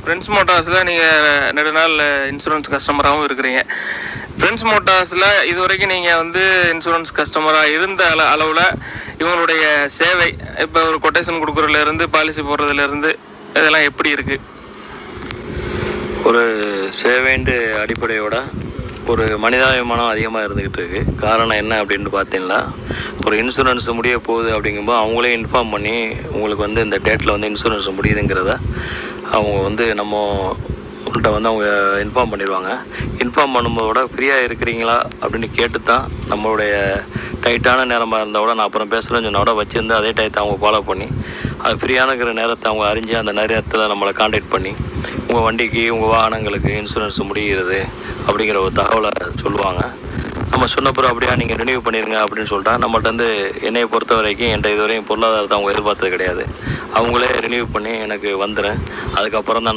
Friends மோட்டார்ஸில் நீங்கள் நெடுநாள் insurance கஸ்டமராகவும் இருக்கிறீங்க. ஃப்ரெண்ட்ஸ் மோட்டார்ஸில் இது வரைக்கும் நீங்கள் வந்து இன்சூரன்ஸ் கஸ்டமராக இருந்த அளவில் இவங்களுடைய சேவை, இப்போ ஒரு கொட்டேஷன் கொடுக்குறதுலேருந்து பாலிசி போடுறதுலேருந்து இதெல்லாம் எப்படி இருக்குது? ஒரு சேவைண்டு அடிப்படையோட ஒரு மனிதாபிமானம் அதிகமாக இருந்துக்கிட்டு இருக்குது. காரணம் என்ன அப்படின்னு பார்த்தீங்கன்னா, ஒரு இன்சூரன்ஸ் முடிய போகுது அப்படிங்கும்போது அவங்களே இன்ஃபார்ம் பண்ணி உங்களுக்கு வந்து இந்த டேட்டில் வந்து இன்சூரன்ஸ் முடியுதுங்கிறத அவங்க வந்து நம்மள்கிட்ட வந்து அவங்க இன்ஃபார்ம் பண்ணிடுவாங்க. இன்ஃபார்ம் பண்ணும்போதோட ஃப்ரீயாக இருக்கிறீங்களா அப்படின்னு கேட்டு தான் நம்மளுடைய டைட்டான நேரமாக இருந்தால் கூட நான் அப்புறம் பேசுகிறேன்னு சொன்னால் கூட வச்சுருந்து அதே டயத்தை அவங்க ஃபாலோ பண்ணி அது ஃப்ரீயான இருக்கிற நேரத்தை அவங்க அறிஞ்சு அந்த நேரத்தில் நம்மளை காண்டாக்ட் பண்ணி உங்கள் வண்டிக்கு உங்கள் வாகனங்களுக்கு இன்சூரன்ஸ் முடிகிறது அப்படிங்கிற ஒரு தகவலை சொல்லுவாங்க. நம்ம சொன்னப்பறம் அப்படியா நீங்கள் ரினியூ பண்ணிடுங்க அப்படின்னு சொல்லிட்டா நம்மள்ட்ட வந்து என்னையை பொறுத்த வரைக்கும் என்கிட்ட இதுவரையும் பொருளாதாரத்தை அவங்க எதிர்பார்த்தது கிடையாது. அவங்களே ரினியூ பண்ணி எனக்கு வந்துடும். அதுக்கப்புறம் தான்